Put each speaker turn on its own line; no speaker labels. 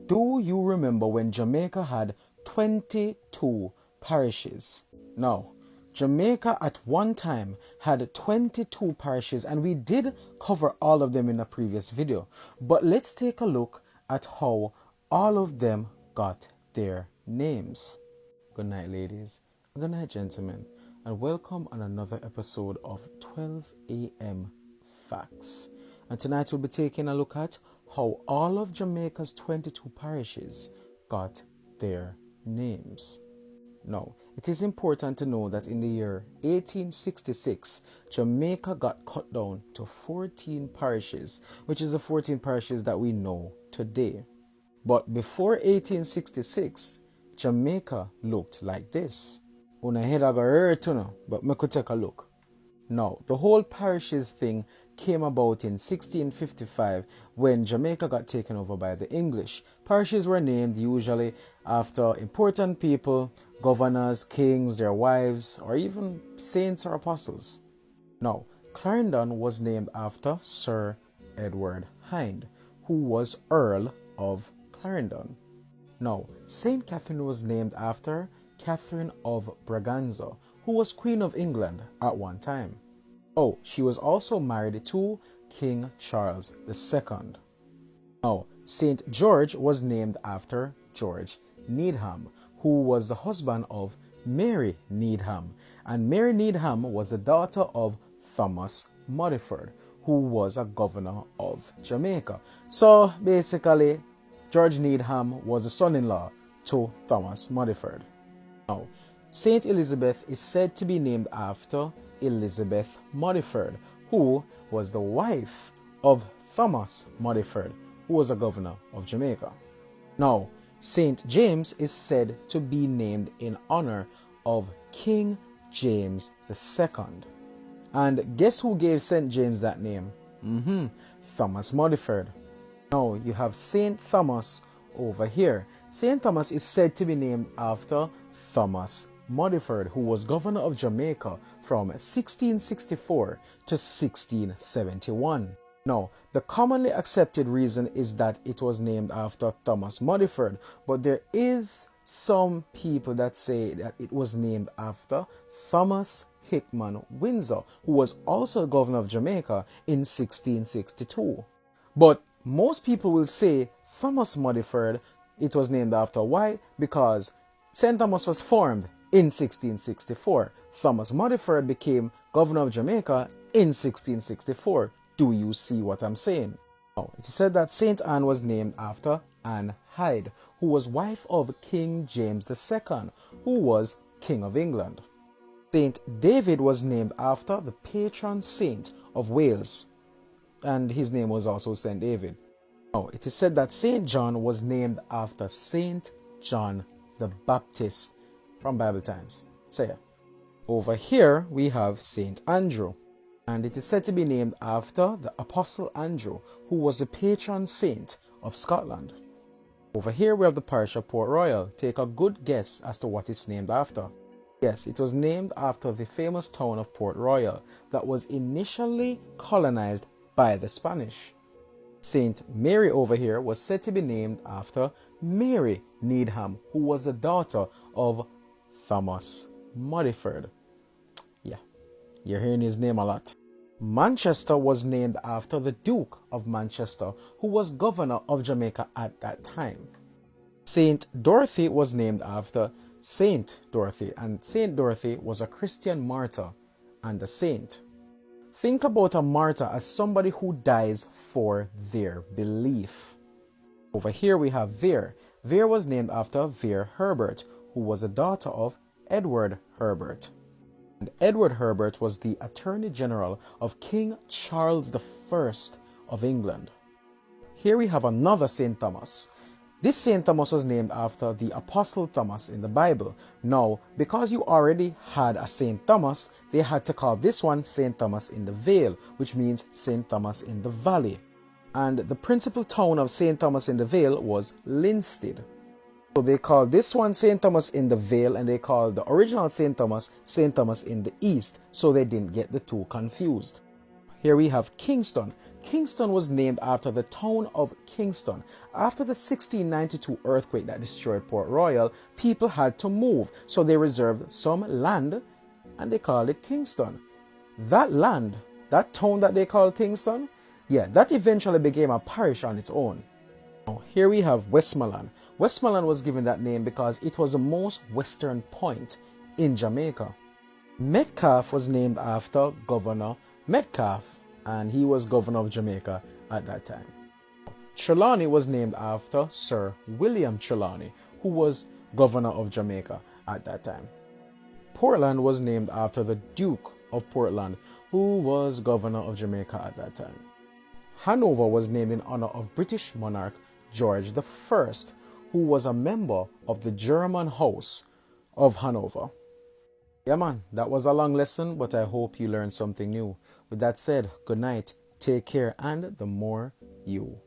Do you remember when Jamaica had 22 parishes? Now, Jamaica at one time had 22 parishes, and we did cover all of them in a previous video. But let's take a look at how all of them got their names. Good night, ladies. Good night, gentlemen. And welcome on another episode of 12 a.m. Facts. And tonight we'll be taking a look at how all of Jamaica's 22 parishes got their names. Now, it is important to know that in the year 1866, Jamaica got cut down to 14 parishes, which is the 14 parishes that we know today. But before 1866, Jamaica looked like this. Una head I go hurt, but me could take a look. Now, the whole parishes thing came about in 1655 when Jamaica got taken over by the English. Parishes were named usually after important people, governors, kings, their wives, or even saints or apostles. Now, Clarendon was named after Sir Edward Hind, who was Earl of Clarendon. Now, St. Catherine was named after Catherine of Braganza, who was Queen of England at one time. Oh, she was also married to King Charles II. Now, St. George was named after George Needham, who was the husband of Mary Needham. And Mary Needham was the daughter of Thomas Muddyford, who was a governor of Jamaica. So basically, George Needham was the son-in-law to Thomas Muddyford. Now, St. Elizabeth is said to be named after Elizabeth Muddyford, who was the wife of Thomas Muddyford, who was a governor of Jamaica. Now, St. James is said to be named in honor of King James II. And guess who gave St. James that name? Thomas Muddyford. Now, you have St. Thomas over here. St. Thomas is said to be named after Thomas Muddyford, who was governor of Jamaica from 1664 to 1671. Now, the commonly accepted reason is that it was named after Thomas Muddyford, but there is some people that say that it was named after Thomas Hickman Windsor, who was also governor of Jamaica in 1662. But most people will say Thomas Muddyford, it was named after. Why? Because St. Thomas was formed in 1664. Thomas Muddyford became governor of Jamaica in 1664. Do you see what I'm saying? Now, it is said that St. Anne was named after Anne Hyde, who was wife of King James II, who was King of England. St. David was named after the patron saint of Wales, and his name was also St. David. Now, it is said that St. John was named after St. John the Baptist from Bible times. So yeah. Over here we have St. Andrew, and it is said to be named after the Apostle Andrew, who was the patron saint of Scotland. Over here we have the parish of Port Royal. Take a good guess as to what it's named after. Yes, it was named after the famous town of Port Royal that was initially colonized by the Spanish. St. Mary over here was said to be named after Mary Needham, who was the daughter of Thomas Muddyford. Yeah, you're hearing his name a lot. Manchester was named after the Duke of Manchester, who was governor of Jamaica at that time. St. Dorothy was named after Saint Dorothy, and Saint Dorothy was a Christian martyr and a saint. Think about a martyr as somebody who dies for their belief. Over here we have Vere. Vere was named after Vere Herbert, who was a daughter of Edward Herbert. And Edward Herbert was the Attorney General of King Charles I of England. Here we have another St. Thomas. This St. Thomas was named after the Apostle Thomas in the Bible. Now, because you already had a St. Thomas, they had to call this one St. Thomas in the Vale, which means St. Thomas in the Valley. And the principal town of St. Thomas in the Vale was Linstead. So they called this one St. Thomas in the Vale, and they called the original St. Thomas in the East, so they didn't get the two confused. Here we have Kingston. Kingston was named after the town of Kingston. After the 1692 earthquake that destroyed Port Royal, people had to move, so they reserved some land and they called it Kingston. That land, that town that they called Kingston, yeah, that eventually became a parish on its own. Here we have Westmoreland. Westmoreland was given that name because it was the most western point in Jamaica. Metcalfe was named after Governor Metcalfe, and he was governor of Jamaica at that time. Trelawney was named after Sir William Trelawney, who was governor of Jamaica at that time. Portland was named after the Duke of Portland, who was governor of Jamaica at that time. Hanover was named in honor of British monarch George I, who was a member of the German House of Hanover. Yeah man, that was a long lesson, but I hope you learned something new. With that said, good night, take care, and the more you.